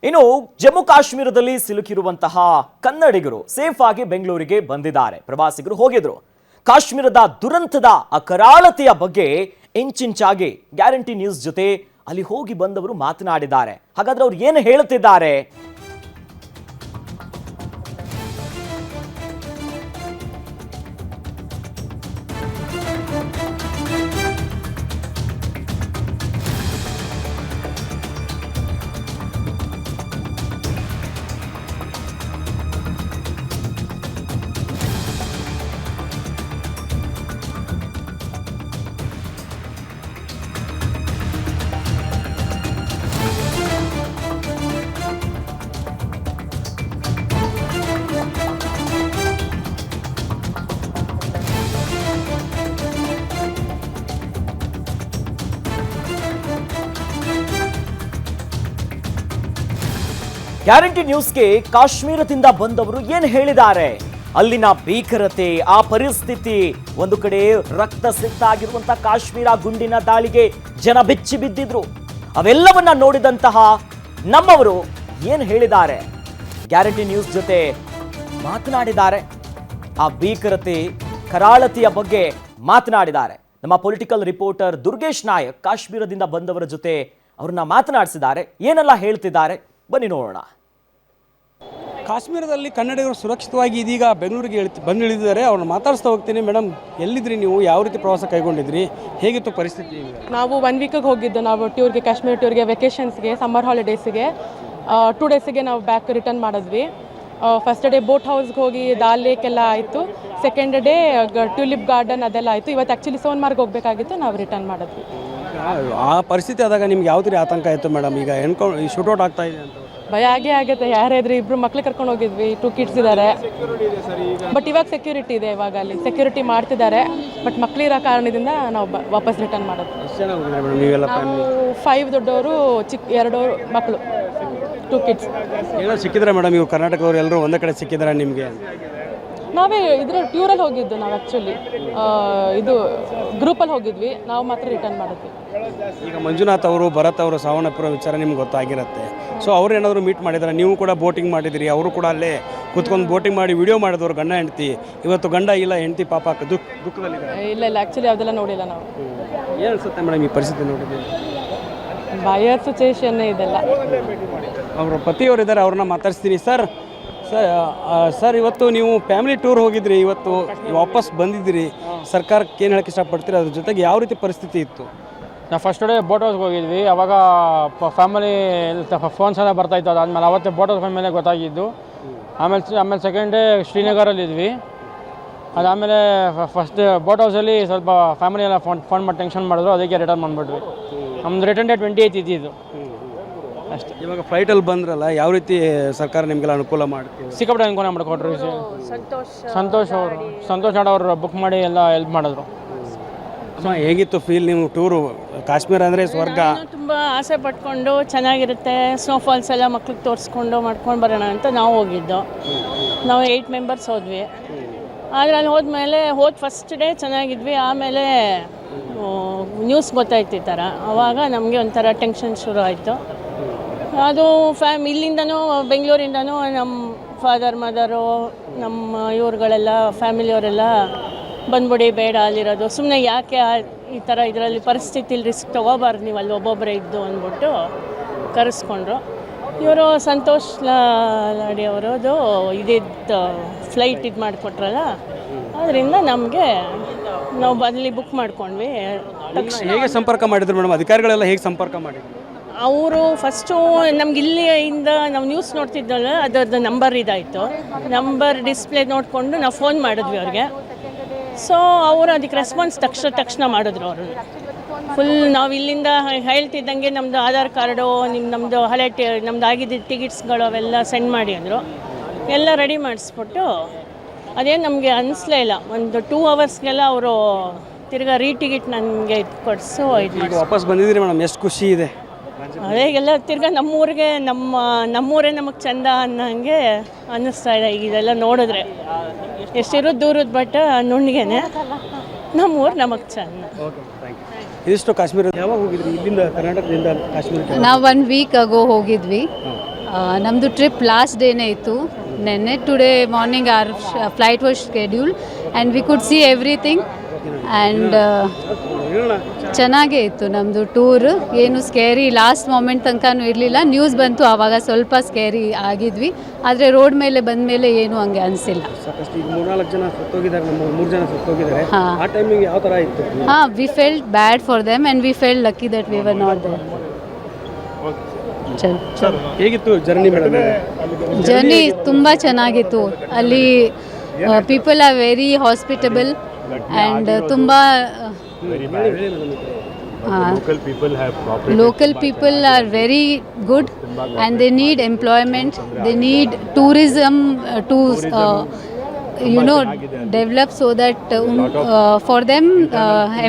ಇನ್ನು ಜಮ್ಮು ಕಾಶ್ಮೀರದಲ್ಲಿ ಸಿಲುಕಿರುವಂತಹ ಕನ್ನಡಿಗರು ಸೇಫ್ ಆಗಿ ಬೆಂಗಳೂರಿಗೆ ಬಂದಿದ್ದಾರೆ. ಪ್ರವಾಸಿಗರು ಹೋಗಿದ್ರು. ಕಾಶ್ಮೀರದ ದುರಂತದ ಕರಾಳತೆಯ ಬಗ್ಗೆ ಇಂಚಿಂಚಾಗಿ ಗ್ಯಾರಂಟಿ ನ್ಯೂಸ್ ಜೊತೆ ಅಲ್ಲಿ ಹೋಗಿ ಬಂದವರು ಮಾತನಾಡಿದ್ದಾರೆ. ಹಾಗಾದ್ರೆ ಅವ್ರು ಏನು ಹೇಳುತ್ತಿದ್ದಾರೆ? ಗ್ಯಾರಂಟಿ ನ್ಯೂಸ್ಗೆ ಕಾಶ್ಮೀರದಿಂದ ಬಂದವರು ಏನು ಹೇಳಿದ್ದಾರೆ? ಅಲ್ಲಿನ ಭೀಕರತೆ, ಆ ಪರಿಸ್ಥಿತಿ, ಒಂದು ಕಡೆ ರಕ್ತ ಸಿಕ್ತಾಗಿರುವಂತ ಕಾಶ್ಮೀರ ಗುಂಡಿನ ದಾಳಿಗೆ ಜನ ಬೆಚ್ಚಿ ಬಿದ್ದಿದ್ರು. ಅವೆಲ್ಲವನ್ನ ನೋಡಿದಂತಹ ನಮ್ಮವರು ಏನು ಹೇಳಿದ್ದಾರೆ? ಗ್ಯಾರಂಟಿ ನ್ಯೂಸ್ ಜೊತೆ ಮಾತನಾಡಿದ್ದಾರೆ. ಆ ಭೀಕರತೆ, ಕರಾಳತೆಯ ಬಗ್ಗೆ ಮಾತನಾಡಿದ್ದಾರೆ. ನಮ್ಮ ಪೊಲಿಟಿಕಲ್ ರಿಪೋರ್ಟರ್ ದುರ್ಗೇಶ್ ನಾಯಕ್ ಕಾಶ್ಮೀರದಿಂದ ಬಂದವರ ಜೊತೆ ಅವ್ರನ್ನ ಮಾತನಾಡಿಸಿದ್ದಾರೆ. ಏನೆಲ್ಲ ಹೇಳ್ತಿದ್ದಾರೆ ಬನ್ನಿ ನೋಡೋಣ. ಕಾಶ್ಮೀರದಲ್ಲಿ ಕನ್ನಡಿಗರು ಸುರಕ್ಷಿತವಾಗಿ ಇದೀಗ ಬೆಂಗಳೂರಿಗೆ ಬಂದು ಇಳಿದಿದ್ದಾರೆ. ಅವ್ರನ್ನ ಮಾತಾಡಿಸ್ತಾ ಹೋಗ್ತೀನಿ. ಮೇಡಮ್, ಎಲ್ಲಿದ್ರಿ ನೀವು? ಯಾವ ರೀತಿ ಪ್ರವಾಸ ಕೈಗೊಂಡಿದ್ರಿ? ಹೇಗಿತ್ತು ಪರಿಸ್ಥಿತಿ? ನಾವು 1 ವೀಕಿಗೆ ಹೋಗಿದ್ದು. ನಾವು ಟೂರ್ಗೆ, ಕಾಶ್ಮೀರ ಟೂರ್ಗೆ, ವೆಕೇಷನ್ಸ್ಗೆ, ಸಮ್ಮರ್ ಹಾಲಿಡೇಸಿಗೆ 2 ಡೇಸಿಗೆ ನಾವು ಬ್ಯಾಕ್ ರಿಟರ್ನ್ ಮಾಡಿದ್ವಿ. ಫಸ್ಟ್ ಡೇ ಬೋಟ್ ಹೌಸ್ಗೆ ಹೋಗಿ ದಾಲ್ ಲೇಕ್ ಎಲ್ಲ ಆಯಿತು. ಸೆಕೆಂಡ್ ಡೇ ಟ್ಯೂಲಿಪ್ ಗಾರ್ಡನ್ ಅದೆಲ್ಲ ಆಯಿತು. ಇವತ್ತು ಆ್ಯಕ್ಚುಲಿ ಸೋನ್ಮಾರ್ಗ್ ಹೋಗಬೇಕಾಗಿತ್ತು, ನಾವು ರಿಟರ್ನ್ ಮಾಡಿದ್ವಿ. ಆ ಪರಿಸ್ಥಿತಿ ಆದಾಗ ನಿಮ್ಗೆ ಯಾವ ರೀತಿ ಆತಂಕ ಆಯಿತು ಮೇಡಮ್? ಈಗ ಈ ಶೂಟೌಟ್ ಆಗ್ತಾ ಇದೆ ಅಂತ ಭಯ ಆಗೇ ಆಗುತ್ತೆ. ಯಾರೇ ಇದ್ರೆ 2 ಮಕ್ಳು ಕರ್ಕೊಂಡು ಹೋಗಿದ್ವಿ. 2 ಕಿಡ್ಸ್ ಇದ್ದಾರೆ. ಬಟ್ ಇವಾಗ ಸೆಕ್ಯೂರಿಟಿ ಇದೆ. ಇವಾಗ ಅಲ್ಲಿ ಸೆಕ್ಯೂರಿಟಿ ಮಾಡ್ತಿದ್ದಾರೆ. ಬಟ್ ಮಕ್ಳಿರೋ ಕಾರಣದಿಂದ ನಾವು ವಾಪಸ್ ರಿಟರ್ನ್ ಮಾಡೋದು. ನಾವು 5 ದೊಡ್ಡವರು, 2 ಮಕ್ಕಳು, 2 ಕಿಡ್ಸ್. ಏನೋ ಸಿಕ್ಕಿದ್ರೆ ಮೇಡಮ್, ಇವು ಕರ್ನಾಟಕದವ್ರು ಎಲ್ಲರೂ ಒಂದೇ ಕಡೆ ಸಿಕ್ಕಿದ್ರೆ ನಿಮಗೆ? ನಾವೇ ಇದ್ರ ಟ್ಯೂರಲ್ಲಿ ಹೋಗಿದ್ದು. ನಾವು ಆ್ಯಕ್ಚುಲಿ ಇದು ಗ್ರೂಪಲ್ಲಿ ಹೋಗಿದ್ವಿ. ನಾವು ಮಾತ್ರ ರಿಟರ್ನ್ ಮಾಡಿದ್ವಿ. ಈಗ ಮಂಜುನಾಥ್ ಅವರು, ಭರತ್ ಅವರು ಸಾವನ್ನಪ್ಪಿರೋ ವಿಚಾರ ನಿಮ್ಗೆ ಗೊತ್ತಾಗಿರುತ್ತೆ. ಸೊ ಅವ್ರು ಏನಾದರೂ ಮೀಟ್ ಮಾಡಿದ್ದಾರೆ? ನೀವು ಕೂಡ ಬೋಟಿಂಗ್ ಮಾಡಿದಿರಿ. ಅವರು ಕೂಡ ಅಲ್ಲೇ ಕೂತ್ಕೊಂಡು ಬೋಟಿಂಗ್ ಮಾಡಿ ವಿಡಿಯೋ ಮಾಡಿದವರು ಗಂಡ ಹೆಂಡ್ತಿ. ಇವತ್ತು ಗಂಡ ಇಲ್ಲ, ಹೆಂಡ್ತಿ ಪಾಪ ದುಃಖದಲ್ಲಿದ್ದಾರೆ. ಇಲ್ಲ ಆ್ಯಕ್ಚುಲಿ ಅದೆಲ್ಲ ನೋಡಿಲ್ಲ ನಾವು. ಏನು ಅನ್ಸುತ್ತೆ ಮೇಡಮ್ ಈ ಪರಿಸ್ಥಿತಿ ನೋಡಿದ್ದೀವಿ? ಭಯ ಸಿಚುವೇಶನ್ನೇ ಇದೆಲ್ಲ. ಅವರು ಪತಿಯವರಿದ್ದಾರೆ, ಅವ್ರನ್ನ ಮಾತಾಡ್ಸ್ತೀನಿ. ಸರ್ ಇವತ್ತು ನೀವು ಫ್ಯಾಮಿಲಿ ಟೂರ್ ಹೋಗಿದ್ರಿ, ಇವತ್ತು ವಾಪಸ್ ಬಂದಿದ್ದೀರಿ. ಸರ್ಕಾರಕ್ಕೆ ಏನು ಹೇಳಕ್ಕೆ ಇಷ್ಟಪಡ್ತೀರಿ? ಅದ್ರ ಜೊತೆಗೆ ಯಾವ ರೀತಿ ಪರಿಸ್ಥಿತಿ ಇತ್ತು? ನಾವು ಫಸ್ಟ್ ಡೇ ಬೋಟ್ ಹೌಸ್ಗೆ ಹೋಗಿದ್ವಿ. ಅವಾಗ ಫ್ಯಾಮಿಲಿ ಫೋನ್ಸ್ ಎಲ್ಲ ಬರ್ತಾಯಿತ್ತು. ಅದಾದಮೇಲೆ ಅವತ್ತೇ ಬೋಟ್ ಹೌಸ್ ಮೇಲೆ ಗೊತ್ತಾಗಿದ್ದು. ಆಮೇಲೆ ಸೆಕೆಂಡ್ ಡೇ ಶ್ರೀನಗರಲ್ಲಿದ್ವಿ. ಅದಾದಮೇಲೆ ಫಸ್ಟ್ ಬೋಟ್ ಹೌಸಲ್ಲಿ ಸ್ವಲ್ಪ ಫ್ಯಾಮಿಲಿ ಎಲ್ಲ ಫೋನ್ ಮಾಡಿ ಟೆನ್ಷನ್ ಮಾಡಿದ್ರು. ಅದಕ್ಕೆ ರಿಟರ್ನ್ ಬಂದುಬಿಟ್ವಿ. ನಮ್ದು ರಿಟರ್ನ್ ಡೇ 28 ಇದ್ದಿದ್ದು ಅಷ್ಟೇ. ಇವಾಗ ಫ್ಲೈಟಲ್ಲಿ ಬಂದ್ರಲ್ಲ, ಯಾವ ರೀತಿ ಸರ್ಕಾರ ನಿಮಗೆಲ್ಲ ಅನುಕೂಲ ಮಾಡ್ತೀವಿ? ಸಿಕ್ಕಾಪಟ್ಟೆ ಅನುಕೂಲ ಮಾಡಿಕೊಟ್ರು. ಸಂತೋಷ್ ಅವರು ಬುಕ್ ಮಾಡಿ ಎಲ್ಲ ಹೆಲ್ಪ್ ಮಾಡಿದ್ರು. ಹೇಗಿತ್ತು ಫೀಲ್ ನೀವು ಟೂರು? ಕಾಶ್ಮೀರ ಅಂದರೆ ಸ್ವರ್ಗ. ತುಂಬ ಆಸೆ ಪಟ್ಕೊಂಡು ಚೆನ್ನಾಗಿರುತ್ತೆ, ಸ್ನೋಫಾಲ್ಸ್ ಎಲ್ಲ ಮಕ್ಳಿಗೆ ತೋರಿಸ್ಕೊಂಡು ಮಾಡ್ಕೊಂಡು ಬರೋಣ ಅಂತ ನಾವು ಹೋಗಿದ್ದು. ನಾವು 8 ಮೆಂಬರ್ಸ್ ಹೋದ್ವಿ. ಆದರೆ ಅಲ್ಲಿ ಹೋದ್ಮೇಲೆ ಫಸ್ಟ್ ಡೇ ಚೆನ್ನಾಗಿದ್ವಿ. ಆಮೇಲೆ ನ್ಯೂಸ್ ಗೊತ್ತಾಯ್ತು ಈ ಥರ. ಆವಾಗ ನಮಗೆ ಒಂಥರ ಟೆನ್ಷನ್ ಶುರು ಆಯಿತು. ಅದು ಇಲ್ಲಿಂದನೂ ಬೆಂಗಳೂರಿಂದನೂ ನಮ್ಮ ಫಾದರ್ ಮದರು, ನಮ್ಮ ಇವ್ರುಗಳೆಲ್ಲ ಫ್ಯಾಮಿಲಿಯವರೆಲ್ಲ ಬಂದ್ಬಿಡಿ, ಬೇಡ ಅಲ್ಲಿರೋದು, ಸುಮ್ಮನೆ ಯಾಕೆ ಈ ಥರ ಇದರಲ್ಲಿ ಪರಿಸ್ಥಿತಿಲಿ ರಿಸ್ಕ್ ತೊಗೋಬಾರ್ದು ನೀವು ಅಲ್ಲಿ ಒಬ್ಬೊಬ್ಬರೇ ಇದ್ದು ಅಂದ್ಬಿಟ್ಟು ಕರೆಸ್ಕೊಂಡ್ರು. ಇವರು ಸಂತೋಷ್ ಲಾಡಿ ಅವರದು ಇದಿದ್ದು ಫ್ಲೈಟ್ ಇದು ಮಾಡಿಕೊಟ್ರಲ್ಲ, ಅದರಿಂದ ನಮಗೆ ನಾವು ಅಲ್ಲಿ ಬುಕ್ ಮಾಡ್ಕೊಂಡ್ವಿ. ಹೇಗೆ ಸಂಪರ್ಕ ಮಾಡಿದ್ರು ಮೇಡಮ್? ಅಧಿಕಾರಿಗಳೆಲ್ಲ ಹೇಗೆ ಸಂಪರ್ಕ ಮಾಡಿದ್ರು? ಅವರು ಫಸ್ಟು ನಮ್ಗೆ ಇಲ್ಲಿಂದ ನಾವು ನ್ಯೂಸ್ ನೋಡ್ತಿದ್ದಲ್ಲ, ಅದರದ್ದು ನಂಬರ್ ಇದಾಯಿತು. ನಂಬರ್ ಡಿಸ್ಪ್ಲೇ ನೋಡಿಕೊಂಡು ನಾವು ಫೋನ್ ಮಾಡಿದ್ವಿ ಅವ್ರಿಗೆ. ಸೊ ಅವರು ಅದಕ್ಕೆ ರೆಸ್ಪಾನ್ಸ್ ತಕ್ಷಣ ಮಾಡಿದ್ರು. ಅವರು ಫುಲ್ ನಾವು ಇಲ್ಲಿಂದ ಹೇಳ್ತಿದ್ದಂಗೆ ನಮ್ಮದು ಆಧಾರ್ ಕಾರ್ಡು, ನಮ್ಮದು ಹಳೆ ನಮ್ದು ಆಗಿದ್ದ ಟಿಕೆಟ್ಸ್ಗಳು ಅವೆಲ್ಲ ಸೆಂಡ್ ಮಾಡಿ ಅಂದರು. ಎಲ್ಲ ರೆಡಿ ಮಾಡಿಸ್ಬಿಟ್ಟು ಅದೇನು ನಮಗೆ ಅನ್ನಿಸ್ಲೇ ಇಲ್ಲ. ಒಂದು 2 ಅವರ್ಸ್ಗೆಲ್ಲ ಅವರು ತಿರ್ಗಾ ಟಿಕೆಟ್ ನನಗೆ ಕೊಡಿಸು ಇದು ವಾಪಸ್ ಬಂದಿದ್ದೀರಿ ಮೇಡಮ್, ಎಷ್ಟು ಖುಷಿ ಇದೆ? ಅದೇ ಎಲ್ಲ ತಿರ್ಗಾ ನಮ್ಮೂರಿಗೆ ನಮ್ಮೂರೇ ನಮಗೆ ಚಂದ ಅನ್ನಂಗೆ ಅನ್ನಿಸ್ತಾ ಇದೆ. ಈಗ ಇದೆಲ್ಲ ನೋಡಿದ್ರೆ ಎಷ್ಟಿರೋದು ದೂರದ ಬಟ್ ನುಣ್ಣಿಗೆನೆ ನಮ್ಮೂರು ನಮಗೆ ಚಂದ. ಇದಿಷ್ಟು ಕಾಶ್ಮೀರ. ಯಾವಾಗ ಹೋಗಿದ್ರಿ ಇಲ್ಲಿಂದ ಕರ್ನಾಟಕದಿಂದ ಕಾಶ್ಮೀರಕ್ಕೆ? ನಾವು 1 ವೀಕ್ ಆಗೋ ಹೋಗಿದ್ವಿ. ನಮ್ಮದು ಟ್ರಿಪ್ ಲಾಸ್ಟ್ ಡೇನೇ ಇತ್ತು ನೆನ್ನೆ. Today morning R flight was schedule and we could see everything and ಚೆನ್ನಾಗೇ ಇತ್ತು ನಮ್ಮದು ಟೂರ್. ಏನು ಸ್ಕೇರಿ ಲಾಸ್ಟ್ ಮೂಮೆಂಟ್ ತನಕನೂ ಇರಲಿಲ್ಲ. ನ್ಯೂಸ್ ಬಂತು ಆವಾಗ ಸ್ವಲ್ಪ ಸ್ಕೇರಿ ಆಗಿದ್ವಿ, ಆದರೆ ರೋಡ್ ಮೇಲೆ ಬಂದ ಮೇಲೆ ಏನು ಹಂಗೆ ಅನಿಸಿಲ್ಲ. ಸಾಕಷ್ಟು ಈಗ 3-4 ಜನ ಸತ್ತೋಗಿದ್ದಾರೆ, ನಮ್ಮ 3 ಜನ ಸತ್ತೋಗಿದ್ದಾರೆ. ಆ ಟೈಮಿಗೆ ಯಾವ ಥರ ಇತ್ತು? We felt bad for them and we felt lucky that we were not there. ಹೇಗಿತ್ತು ಜರ್ನಿ ಮೇಡಮ್? ಜರ್ನಿ ತುಂಬ ಚೆನ್ನಾಗಿತ್ತು. ಅಲ್ಲಿ people are very hospitable and ತುಂಬ local people are very good and they need employment, they need tourism to develop so that for them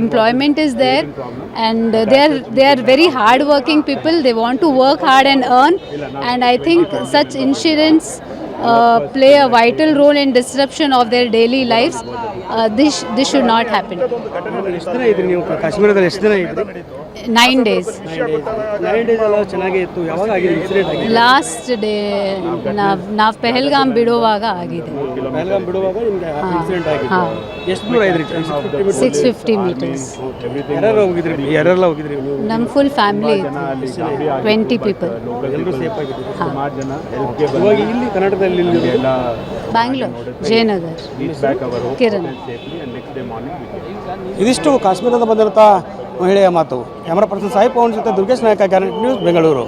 employment is there, and they are very hard working people. They want to work hard and earn, and I think such incidents play a vital role in disruption of their daily lives. This should not happen. ಎಷ್ಟು ದಿನ ಇದ್ರಿ ನೀವು ಕಾಶ್ಮೀರದಲ್ಲಿ? ಎಷ್ಟು ದಿನ ಇದ್ರಿ? 9 days. 9 days ಎಲ್ಲ ಚೆನ್ನಾಗೇ ಇತ್ತು. ಯಾವಾಗ ಆಗಿದೆ ಇನ್ಸಿಡೆಂಟ್? ಆಗಿದೆ ಲಾಸ್ಟ್ ಡೇ ನಾವು ಪೆಹಲ್ಗಾಮ್ ಬಿಡುವಾಗ ಆಗಿದೆ. ಪೆಹಲ್ಗಾಮ್ ಬಿಡುವಾಗ ನಿಮಗೆ ಇನ್ಸಿಡೆಂಟ್ ಆಗಿದೆ. ಎಷ್ಟು ದೂರ ಇದ್ರಿ? 650 meters. ಯಾರೆಲ್ಲ ಹೋಗಿದ್ರಿ ನೀವು? ನಮ್ಮ ಫುಲ್ ಫ್ಯಾಮಿಲಿ 20 people. ಎಲ್ಲರೂ ಸೇಫ್ ಆಗಿದ್ದೀರಿ? ಇವಾಗ ಇಲ್ಲಿ ಕರ್ನಾಟಕದಲ್ಲಿ ಬ್ಯಾಂಗ್ಳೂರ್, ಜಯನಗರ್, ಕಿರಣ್. ಇದಿಷ್ಟು ಕಾಶ್ಮೀರದ ಬಂದಿರುತ್ತ ಮಹಿಳೆಯ ಮಾತು. ಕ್ಯಾಮರಾ ಪರ್ಸನ್ ಸಾಯಿ ಪವನ್ ಜೊತೆ ದುರ್ಗೇಶ್ ನಾಯಕ, ಗ್ಯಾರಂಟಿ ನ್ಯೂಸ್, ಬೆಂಗಳೂರು.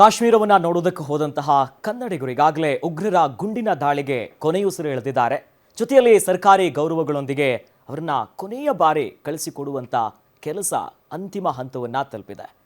ಕಾಶ್ಮೀರವನ್ನ ನೋಡೋದಕ್ಕೆ ಹೋದಂತಹ ಕನ್ನಡಿಗರು ಈಗಾಗಲೇ ಉಗ್ರರ ಗುಂಡಿನ ದಾಳಿಗೆ ಕೊನೆಯುಸಿರು ಎಳೆದಿದ್ದಾರೆ. ಜೊತೆಯಲ್ಲಿ ಸರ್ಕಾರಿ ಗೌರವಗಳೊಂದಿಗೆ ಅವರನ್ನ ಕೊನೆಯ ಬಾರಿ ಕಳಿಸಿಕೊಡುವಂತ ಕೆಲಸ ಅಂತಿಮ ಹಂತವನ್ನ ತಲುಪಿದೆ.